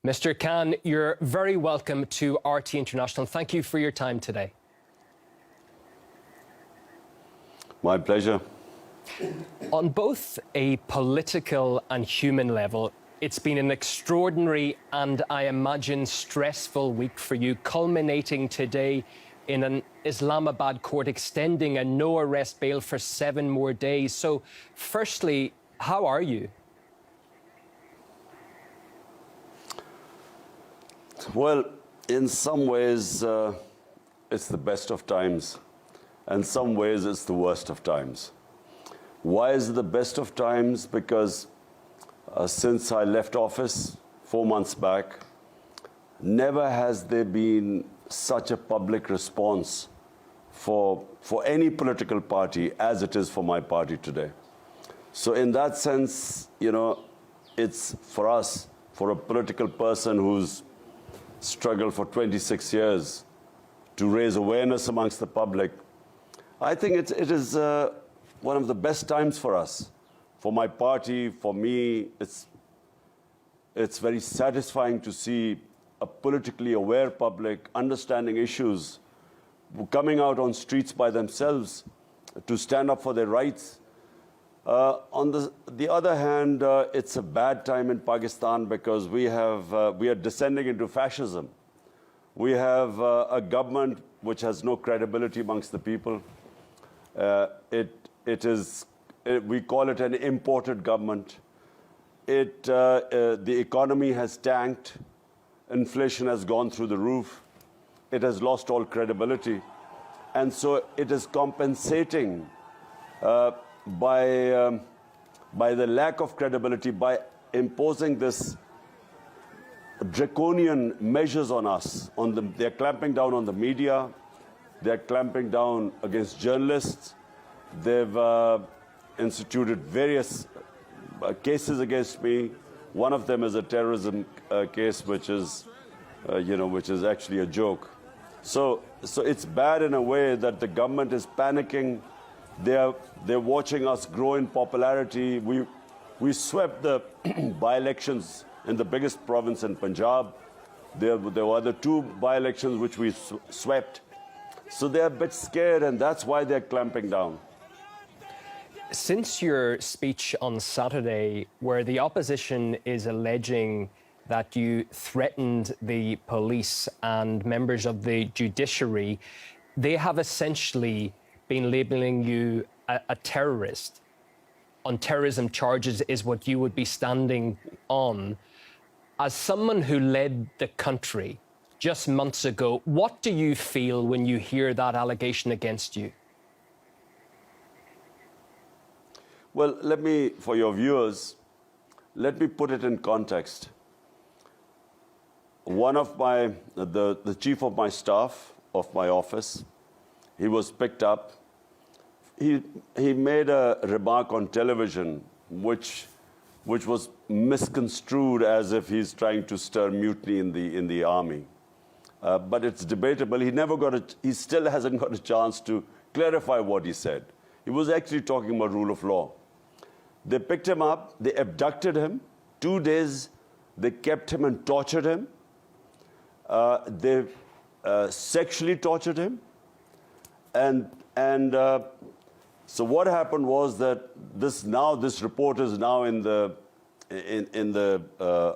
Mr. Khan, you're very welcome to RT International. Thank you for your time today. My pleasure. On both a political and human level, it's been an extraordinary and, I imagine, stressful week for you, culminating today in an Islamabad court extending a no-arrest bail for 7 more days. So, firstly, how are you? Well, in some ways, it's the best of times, and some ways it's the worst of times. Why is it the best of times? Because since I left office 4 months back, never has there been such a public response for any political party as it is for my party today. So in that sense, you know, it's for us, for a political person who's struggled for 26 years to raise awareness amongst the public, I think it is one of the best times for us. For my party, for me, it's very satisfying to see a politically aware public understanding issues, coming out on streets by themselves to stand up for their rights. On the other hand, it's a bad time in Pakistan because we are descending into fascism. We have a government which has no credibility amongst the people. We call it an imported government. The economy has tanked. Inflation has gone through the roof. It has lost all credibility. And so it is compensating by the lack of credibility, by imposing this draconian measures on us. They're clamping down on the media. They're clamping down against journalists. They've instituted various cases against me. One of them is a terrorism case, which is actually a joke. So it's bad in a way that the government is panicking. They're watching us grow in popularity. We swept the by-elections in the biggest province in Punjab. There were the 2 by-elections which we swept. So they're a bit scared, and that's why they're clamping down. Since your speech on Saturday, where the opposition is alleging that you threatened the police and members of the judiciary, they have essentially been labelling you a terrorist. On terrorism charges is what you would be standing on. As someone who led the country just months ago, what do you feel when you hear that allegation against you? Well, for your viewers, let me put it in context. One of the chief of my staff, of my office, he was picked up. He made a remark on television which was misconstrued as if he's trying to stir mutiny in the army. But it's debatable. He still hasn't got a chance to clarify what he said. He was actually talking about rule of law. They picked him up, they abducted him. 2 days, they kept him and tortured him. They sexually tortured him. So what happened was that this report is now in the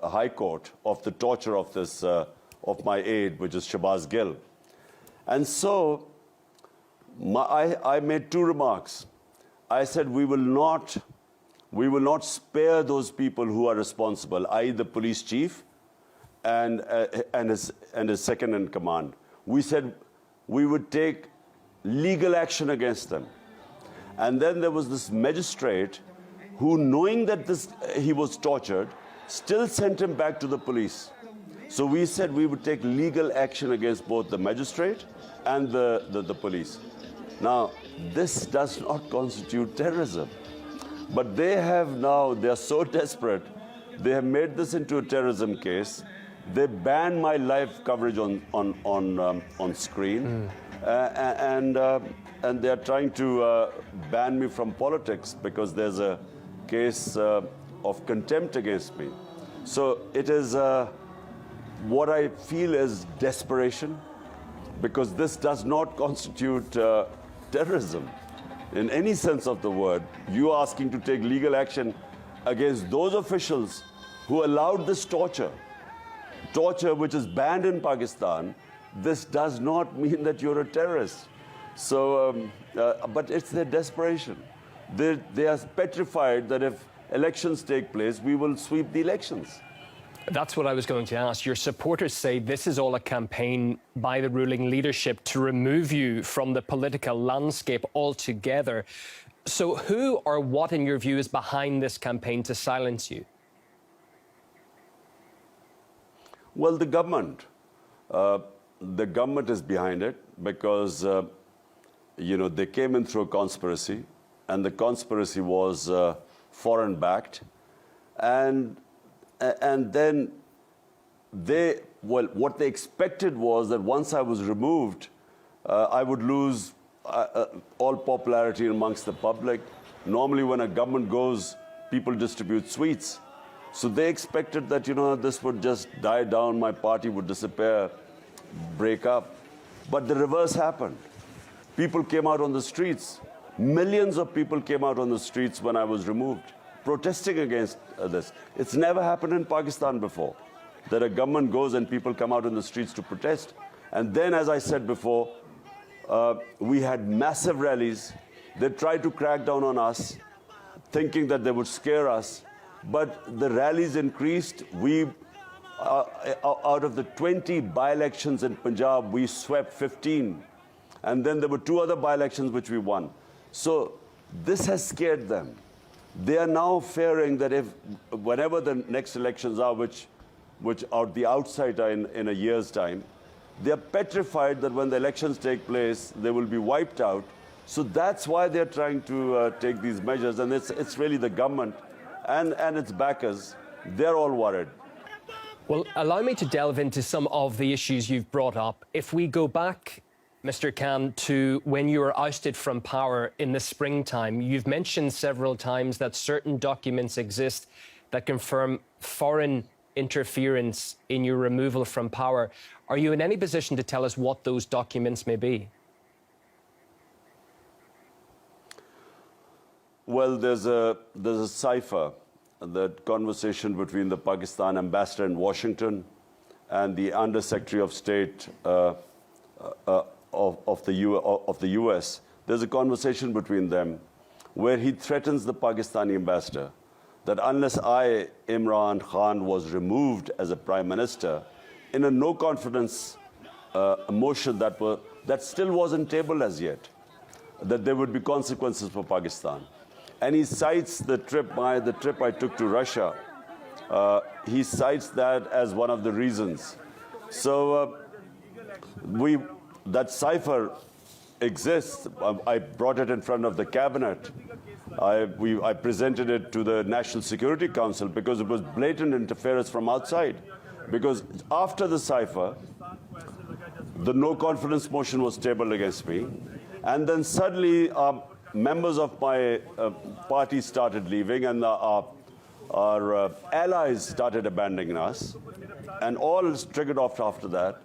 High Court of the torture of my aide, which is Shabazz Gill. And so I made 2 remarks. I said we will not spare those people who are responsible, i.e. the police chief and his second in command. We said we would take legal action against them. And then there was this magistrate who, knowing that he was tortured, still sent him back to the police. So we said we would take legal action against both the magistrate and the police. Now, this does not constitute terrorism. But they are so desperate, they have made this into a terrorism case. They banned my live coverage on screen. And they are trying to ban me from politics because there's a case of contempt against me. So it is what I feel is desperation, because this does not constitute terrorism in any sense of the word. You are asking to take legal action against those officials who allowed this torture which is banned in Pakistan. This does not mean that you're a terrorist. So, but it's their desperation. They are petrified that if elections take place, we will sweep the elections. That's what I was going to ask. Your supporters say this is all a campaign by the ruling leadership to remove you from the political landscape altogether. So who or what, in your view, is behind this campaign to silence you? Well, the government. The government is behind it because, they came in through a conspiracy, and the conspiracy was foreign-backed. And then what they expected was that once I was removed, I would lose all popularity amongst the public. Normally when a government goes, people distribute sweets. So they expected that, this would just die down, my party would disappear, break up. But the reverse happened. People came out on the streets. Millions of people came out on the streets when I was removed, protesting against this. It's never happened in Pakistan before, that a government goes and people come out in the streets to protest. And then, as I said before, we had massive rallies. They tried to crack down on us, thinking that they would scare us. But the rallies increased. We, out of the 20 by-elections in Punjab, we swept 15. And then there were 2 other by-elections which we won. So this has scared them. They are now fearing that whenever the next elections are, which are the outside are in a year's time, they are petrified that when the elections take place, they will be wiped out. So that's why they're trying to take these measures. And it's really the government and its backers. They're all worried. Well, allow me to delve into some of the issues you've brought up. If we go back, Mr. Khan, to when you were ousted from power in the springtime, you've mentioned several times that certain documents exist that confirm foreign interference in your removal from power. Are you in any position to tell us what those documents may be? Well, there's a cipher, that conversation between the Pakistan ambassador in Washington and the Under-Secretary of State of the US. There's a conversation between them where he threatens the Pakistani ambassador that unless I, Imran Khan, was removed as a prime minister in a no-confidence motion that still wasn't tabled as yet, that there would be consequences for Pakistan. And he cites the trip I took to Russia. He cites that as one of the reasons. So that cipher exists. I brought it in front of the cabinet. I presented it to the National Security Council because it was blatant interference from outside. Because after the cipher, the no-confidence motion was tabled against me. And then suddenly, members of my party started leaving, and our allies started abandoning us. And all triggered off after that.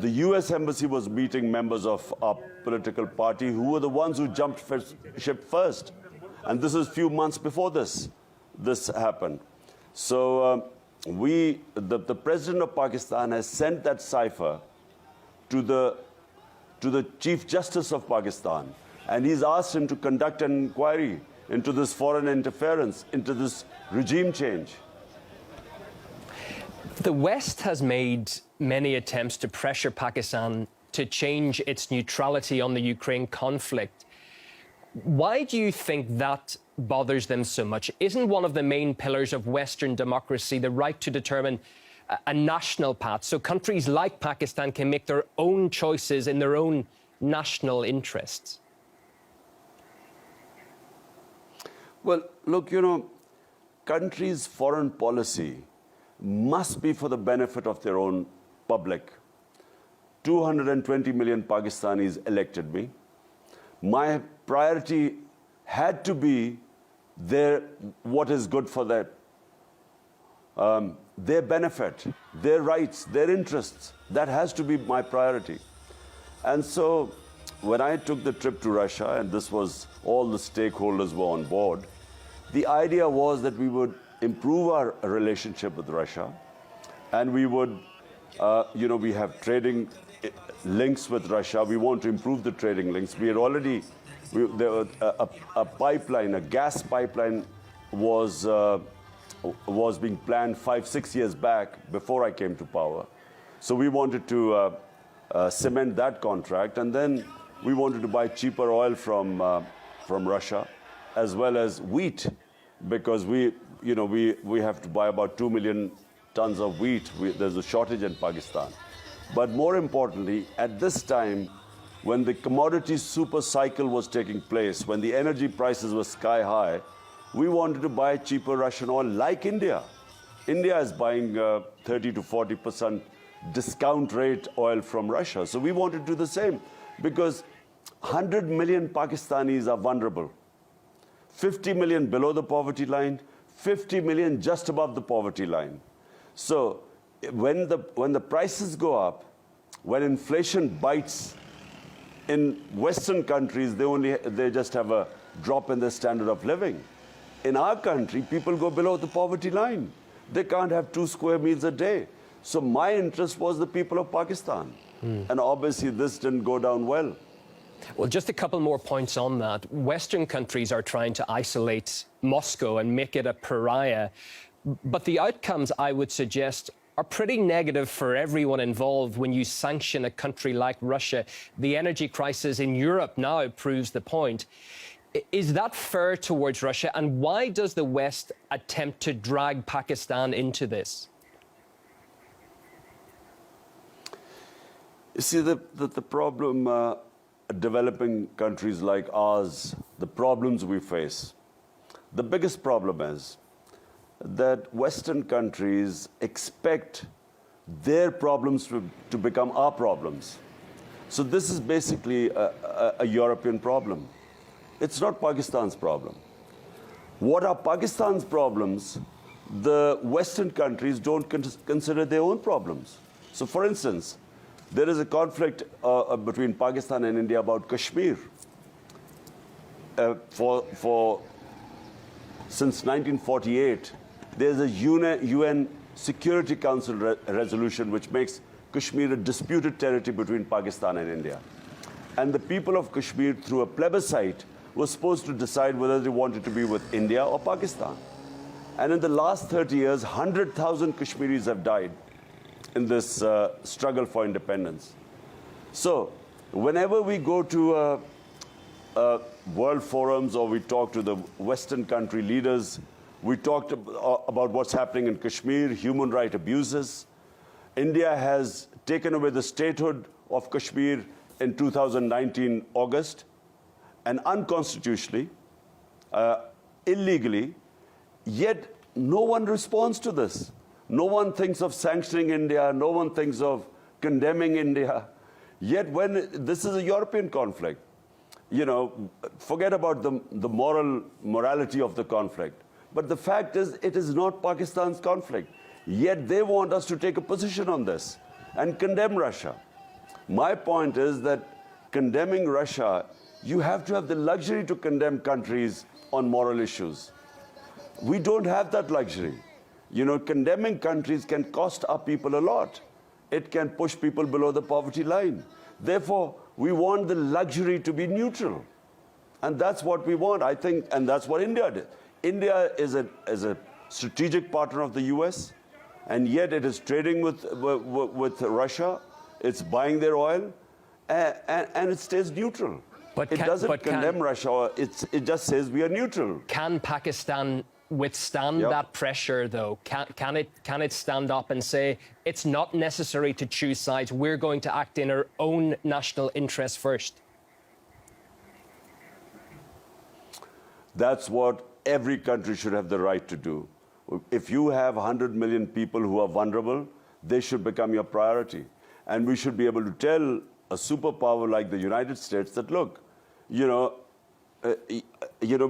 The US Embassy was meeting members of our political party who were the ones who jumped ship first. And this is a few months before this happened. So the President of Pakistan has sent that cipher to the Chief Justice of Pakistan. And he's asked him to conduct an inquiry into this foreign interference, into this regime change. The West has made many attempts to pressure Pakistan to change its neutrality on the Ukraine conflict. Why do you think that bothers them so much? Isn't one of the main pillars of Western democracy the right to determine a national path, so countries like Pakistan can make their own choices in their own national interests? Well, look, countries' foreign policy must be for the benefit of their own public. 220 million Pakistanis elected me. My priority had to be what is good for them. their benefit, their rights, their interests. That has to be my priority. And so when I took the trip to Russia, and this was all the stakeholders were on board, the idea was that we would improve our relationship with Russia, and we would, we have trading links with Russia. We want to improve the trading links. We had already, there was a pipeline, a gas pipeline was being planned 5-6 years back before I came to power. So we wanted to cement that contract, and then we wanted to buy cheaper oil from Russia, as well as wheat, because we have to buy about 2 million tons of wheat. There's a shortage in Pakistan. But more importantly, at this time, when the commodity super cycle was taking place, when the energy prices were sky high, we wanted to buy cheaper Russian oil like India. India is buying 30 to 40% discount rate oil from Russia. So we wanted to do the same, because 100 million Pakistanis are vulnerable. 50 million below the poverty line, 50 million just above the poverty line. So when the prices go up, when inflation bites in Western countries, they just have a drop in their standard of living. In our country, people go below the poverty line. They can't have 2 square meals a day. So my interest was the people of Pakistan. And obviously this didn't go down well. Well, just a couple more points on that. Western countries are trying to isolate Moscow and make it a pariah. But the outcomes, I would suggest, are pretty negative for everyone involved when you sanction a country like Russia. The energy crisis in Europe now proves the point. Is that fair towards Russia? And why does the West attempt to drag Pakistan into this? You see, the problem, developing countries like ours, the problems we face, the biggest problem is that Western countries expect their problems to become our problems. So this is basically a European problem. It's not Pakistan's problem. What are Pakistan's problems? The Western countries don't consider their own problems. So for instance, there is a conflict between Pakistan and India about Kashmir. Since 1948, there's a UN Security Council resolution which makes Kashmir a disputed territory between Pakistan and India. And the people of Kashmir, through a plebiscite, were supposed to decide whether they wanted to be with India or Pakistan. And in the last 30 years, 100,000 Kashmiris have died in this struggle for independence. So whenever we go to world forums or we talk to the Western country leaders, we talked about what's happening in Kashmir, human rights abuses. India has taken away the statehood of Kashmir in 2019 August, and unconstitutionally, illegally, yet no one responds to this. No one thinks of sanctioning India, no one thinks of condemning India. Yet when this is a European conflict, forget about the morality of the conflict. But the fact is, it is not Pakistan's conflict. Yet they want us to take a position on this and condemn Russia. My point is that condemning Russia, you have to have the luxury to condemn countries on moral issues. We don't have that luxury. Condemning countries can cost our people a lot. It can push people below the poverty line. Therefore, we want the luxury to be neutral. And that's what we want, I think, and that's what India did. India is a strategic partner of the US, and yet it is trading with Russia. It's buying their oil, and it stays neutral. But it doesn't condemn Russia. It just says we are neutral. Can Pakistan withstand that pressure, though? Can it stand up and say it's not necessary to choose sides? We're going to act in our own national interest first. That's what every country should have the right to do. If you have 100 million people who are vulnerable, they should become your priority. And we should be able to tell a superpower like the United States that, look, we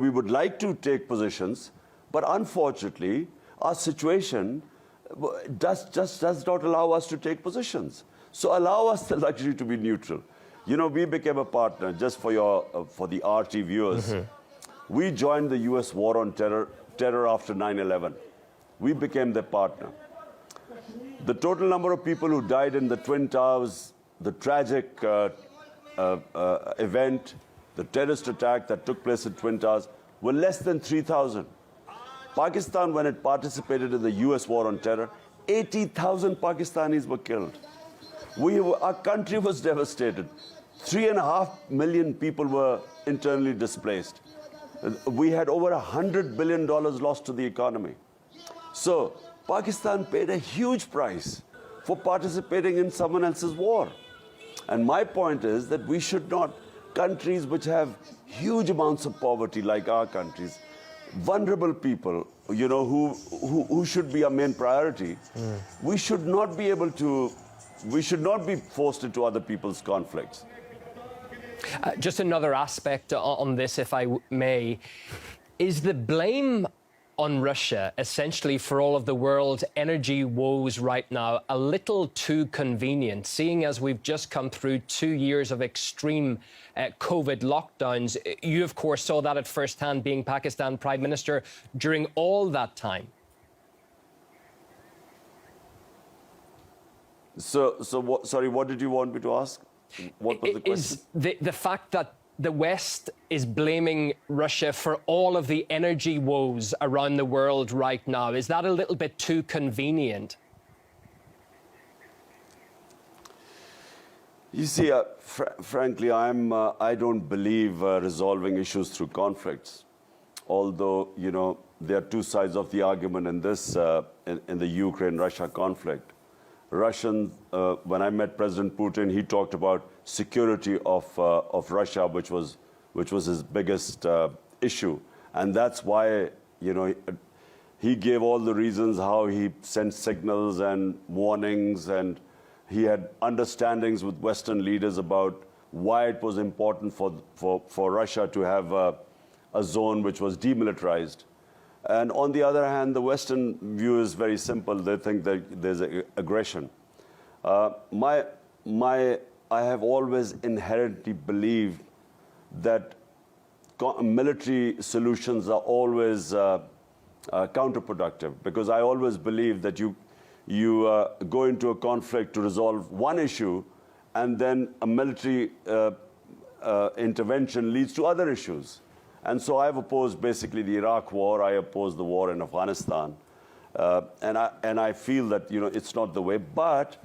would like to take positions, but unfortunately, our situation does not allow us to take positions. So allow us the luxury to be neutral. You know, we became a partner, just for the RT viewers. We joined the US war on terror after 9/11. We became their partner. The total number of people who died in the Twin Towers, the tragic event, the terrorist attack that took place at Twin Towers, were less than 3,000. Pakistan, when it participated in the US war on terror, 80,000 Pakistanis were killed. Our country was devastated. 3.5 million people were internally displaced. We had over $100 billion lost to the economy. So Pakistan paid a huge price for participating in someone else's war. And my point is that we should not, countries which have huge amounts of poverty like our countries, vulnerable people, you know, who should be our main priority, we should not be forced into other people's conflicts. Just another aspect on this, if I may, is the blame on Russia, essentially, for all of the world's energy woes right now, a little too convenient, seeing as we've just come through 2 years of extreme COVID lockdowns? You, of course, saw that at first hand, being Pakistan Prime Minister during all that time. So sorry, what did you want me to ask? What was the question? Is the fact that the West is blaming Russia for all of the energy woes around the world right now, is that a little bit too convenient? You see, frankly, I don't believe resolving issues through conflicts. Although, you know, there are two sides of the argument in this, in the Ukraine-Russia conflict. When I met President Putin, he talked about security of Russia, which was his biggest issue, and that's why, you know, he gave all the reasons how he sent signals and warnings, and he had understandings with Western leaders about why it was important for Russia to have a zone which was demilitarized. And on the other hand, the Western view is very simple. They think that there's aggression. I have always inherently believed that military solutions are always counterproductive, because I always believe that you go into a conflict to resolve one issue, and then a military intervention leads to other issues. And so I've opposed basically the Iraq war. I opposed the war in Afghanistan. And I feel that, you know, it's not the way. But,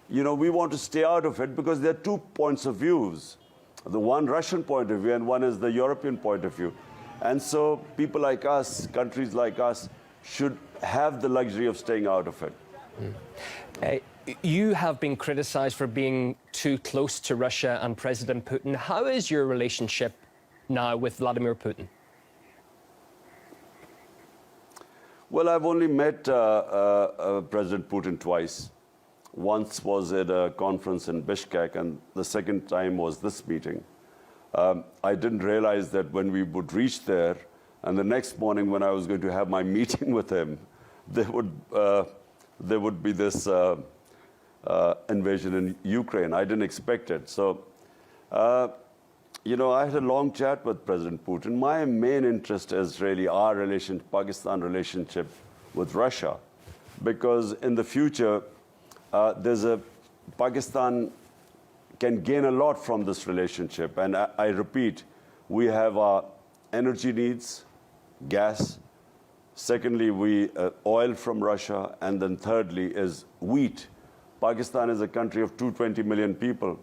you know, we want to stay out of it because there are 2 points of views. The one Russian point of view and one is the European point of view. And so people like us, countries like us, should have the luxury of staying out of it. You have been criticized for being too close to Russia and President Putin. How is your relationship now with Vladimir Putin? Well, I've only met President Putin twice. Once was at a conference in Bishkek, and the second time was this meeting. I didn't realize that when we would reach there, and the next morning when I was going to have my meeting with him, there would be this invasion in Ukraine. I didn't expect it. So, you know, I had a long chat with President Putin. My main interest is really our Pakistan relationship with Russia, because in the future, Pakistan can gain a lot from this relationship. And I repeat, we have our energy needs, gas. Secondly, oil from Russia. And then thirdly is wheat. Pakistan is a country of 220 million people,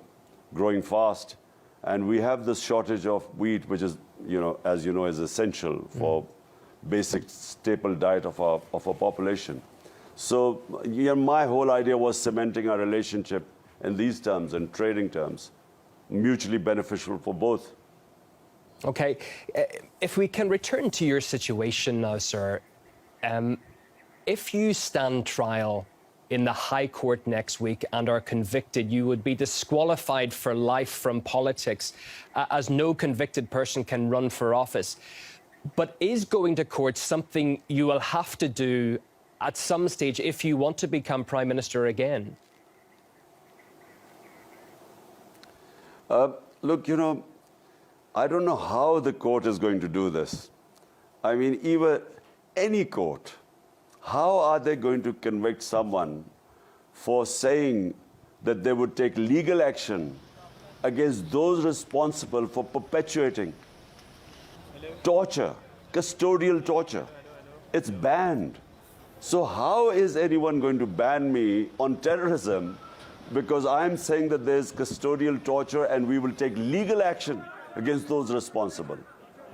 growing fast. And we have this shortage of wheat, which is, you know, as you know, is essential for basic staple diet of our population. So, you know, my whole idea was cementing our relationship in these terms, in trading terms, mutually beneficial for both. Okay. If we can return to your situation now, sir, if you stand trial in the High Court next week and are convicted, you would be disqualified for life from politics, as no convicted person can run for office. But is going to court something you will have to do at some stage if you want to become Prime Minister again? Look, you know, I don't know how the court is going to do this. I mean, even any court, how are they going to convict someone for saying that they would take legal action against those responsible for perpetuating torture, custodial torture? It's banned. So how is anyone going to ban me on terrorism because I'm saying that there's custodial torture and we will take legal action against those responsible?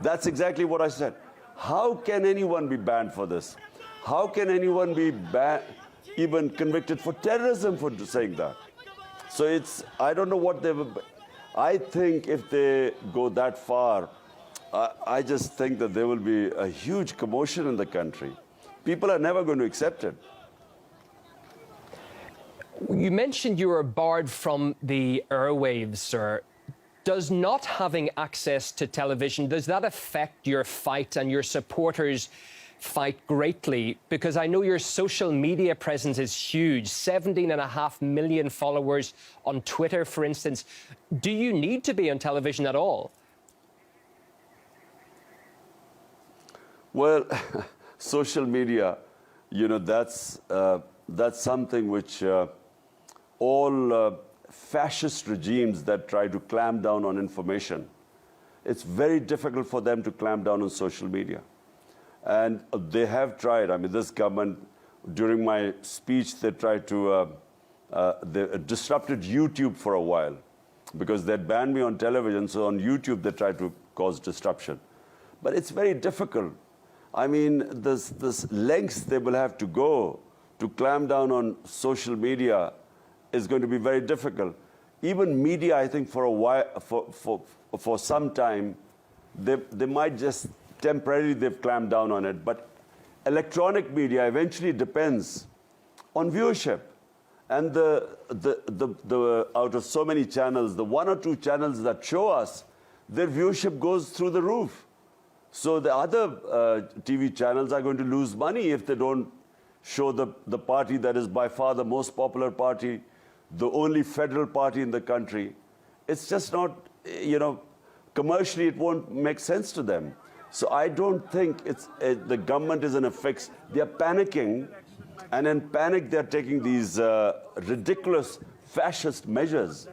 That's exactly what I said. How can anyone be banned for this? How can anyone be even convicted for terrorism for saying that? So it's, I don't know what they will. I think if they go that far, I just think that there will be a huge commotion in the country. People are never going to accept it. You mentioned you were barred from the airwaves, sir. Does not having access to television, does that affect your fight and your supporters' fight greatly? Because I know your social media presence is huge, 17.5 million followers on Twitter, for instance. Do you need to be on television at all? Well, social media, you know, that's something which all fascist regimes that try to clamp down on information, it's very difficult for them to clamp down on social media. And they have tried. I mean, this government, during my speech, they tried to, they disrupted YouTube for a while because they'd banned me on television. So on YouTube, they tried to cause disruption. But it's very difficult. I mean, this lengths they will have to go to clamp down on social media is going to be very difficult. Even media, I think, for a while, for some time, they might just temporarily they've clamped down on it. But electronic media eventually depends on viewership. And the out of so many channels, the 1 or 2 channels that show us, their viewership goes through the roof. So the other TV channels are going to lose money if they don't show the party that is by far the most popular party, the only federal party in the country. It's just not, you know, commercially it won't make sense to them. So I don't think it's the government is in a fix. They're panicking, and in panic they're taking these ridiculous fascist measures.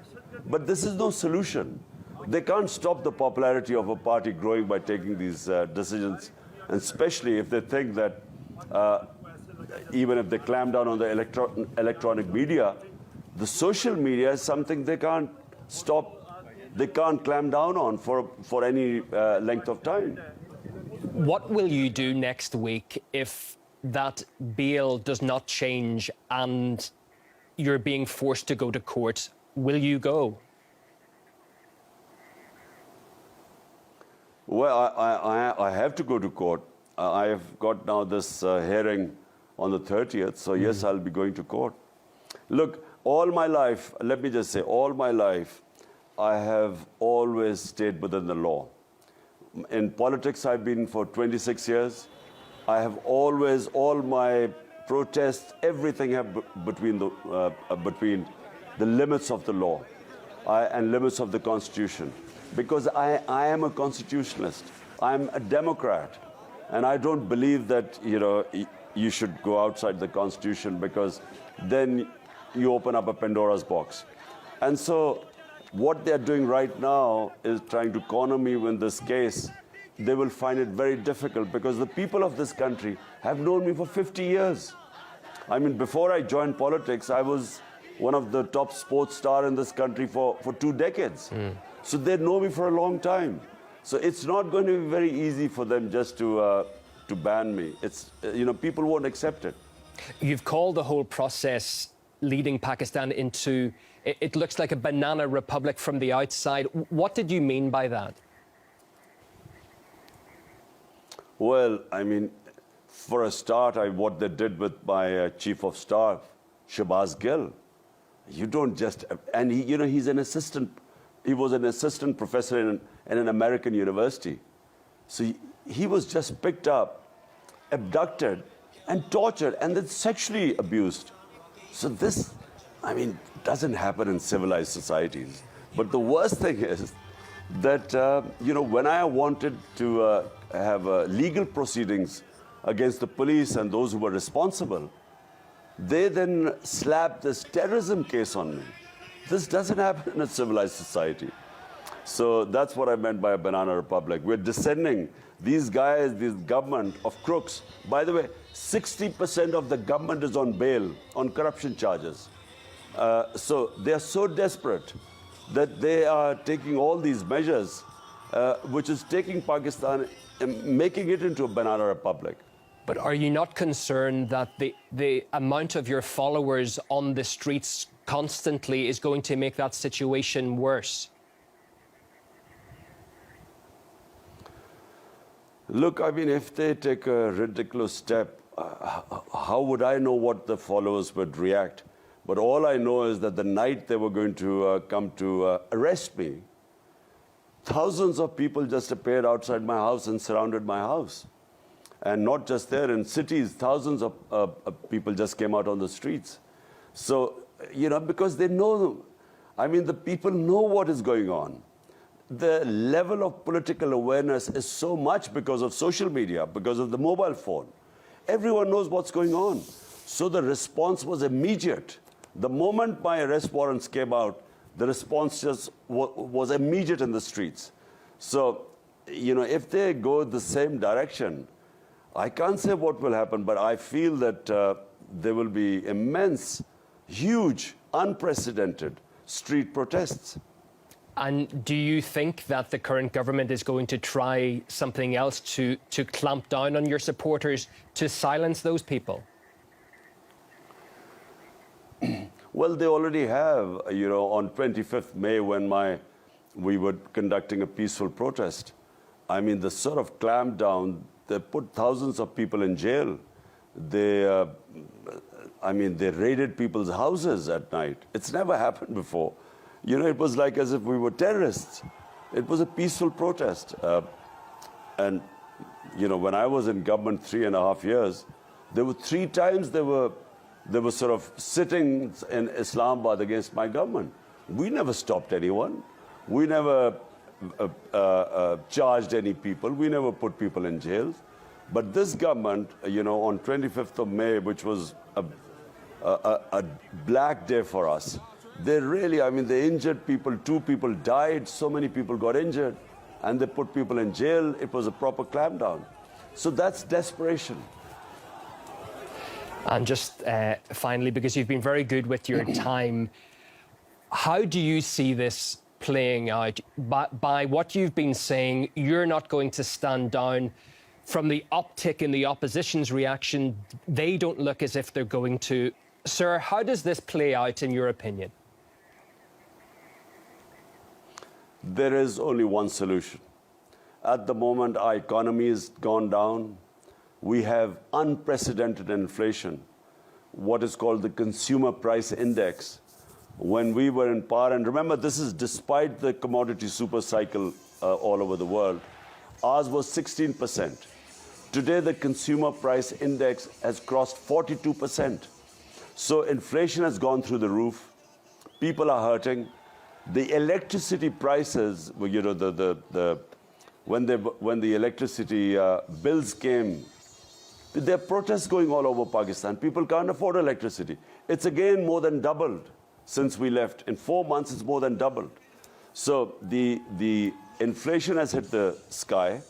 But this is no solution. They can't stop the popularity of a party growing by taking these decisions, and especially if they think that even if they clamp down on the electronic media, the social media is something they can't stop, they can't clamp down on for any length of time. What will you do next week if that bail does not change and you're being forced to go to court? Will you go? Well, I have to go to court. I have got now this hearing on the 30th, so yes, I'll be going to court. Look, all my life, let me just say, all my life, I have always stayed within the law. In politics, I've been for 26 years. I have always, all my protests, everything have between the limits of the law and limits of the Constitution. Because I am a constitutionalist. I'm a Democrat. And I don't believe that, you know, you should go outside the Constitution because then you open up a Pandora's box. And so what they're doing right now is trying to corner me in this case. They will find it very difficult because the people of this country have known me for 50 years. I mean, before I joined politics, I was one of the top sports stars in this country for 2 decades. So they know me for a long time. So it's not going to be very easy for them just to ban me. It's, you know, people won't accept it. You've called the whole process leading Pakistan into, it looks like a banana republic from the outside. What did you mean by that? Well, I mean, for a start, what they did with my chief of staff, Shahbaz Gill, you don't just, and he, you know, he was an assistant professor in an American university. So he was just picked up, abducted, and tortured and then sexually abused. So this, I mean, doesn't happen in civilized societies. But the worst thing is that, when I wanted to have legal proceedings against the police and those who were responsible, they then slapped this terrorism case on me. This doesn't happen in a civilized society. So that's what I meant by a banana republic. We're descending. These guys, this government of crooks, by the way, 60% of the government is on bail, on corruption charges. So they are so desperate that they are taking all these measures, which is taking Pakistan and making it into a banana republic. But are you not concerned that the amount of your followers on the streets constantly is going to make that situation worse? Look, I mean, if they take a ridiculous step, how would I know what the followers would react? But all I know is that the night they were going to come to arrest me, thousands of people just appeared outside my house and surrounded my house. And not just there, in cities, thousands of people just came out on the streets. So, because they know, I mean, the people know what is going on. The level of political awareness is so much because of social media, because of the mobile phone. Everyone knows what's going on. So the response was immediate. The moment my arrest warrants came out, the response just was immediate in the streets. So, if they go the same direction, I can't say what will happen, but I feel that there will be immense, huge, unprecedented street protests. And do you think that the current government is going to try something else to clamp down on your supporters, to silence those people? Well, they already have, on 25th May when we were conducting a peaceful protest. I mean, the sort of clampdown, they put thousands of people in jail. They raided people's houses at night. It's never happened before. It was like as if we were terrorists. It was a peaceful protest. And when I was in government 3.5 years, there were 3 times they were sort of sitting in Islamabad against my government. We never stopped anyone. We never charged any people. We never put people in jails. But this government, on 25th of May, which was a black day for us, they really, they injured people. 2 people died. So many people got injured. And they put people in jail. It was a proper clampdown. So that's desperation. And just finally, because you've been very good with your time, how do you see this playing out? By what you've been saying, you're not going to stand down. From the uptick in the opposition's reaction, they don't look as if they're going to. Sir, how does this play out in your opinion? There is only one solution. At the moment, our economy has gone down. We have unprecedented inflation, what is called the consumer price index. When we were in power, and remember, this is despite the commodity super cycle all over the world, ours was 16%. Today, the consumer price index has crossed 42%. So inflation has gone through the roof. People are hurting. The electricity prices, when the electricity bills came, there are protests going all over Pakistan. People can't afford electricity. It's again more than doubled since we left. In 4 months, it's more than doubled. So the inflation has hit the sky.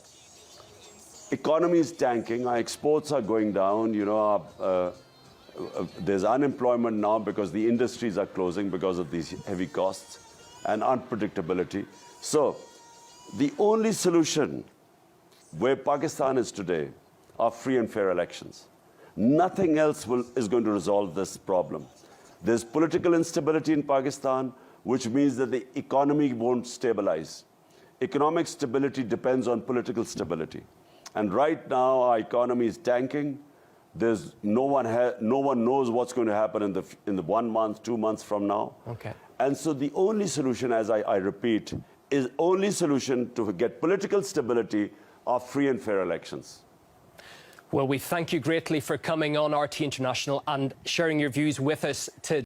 Economy is tanking. Our exports are going down. There's unemployment now because the industries are closing because of these heavy costs and unpredictability. So the only solution where Pakistan is today are free and fair elections. Nothing else is going to resolve this problem. There's political instability in Pakistan, which means that the economy won't stabilize. Economic stability depends on political stability. And right now, our economy is tanking. There's no one knows what's going to happen in the 1 month, 2 months from now. Okay. And so the only solution, as I repeat, is only solution to get political stability are free and fair elections. Well, we thank you greatly for coming on RT International and sharing your views with us today.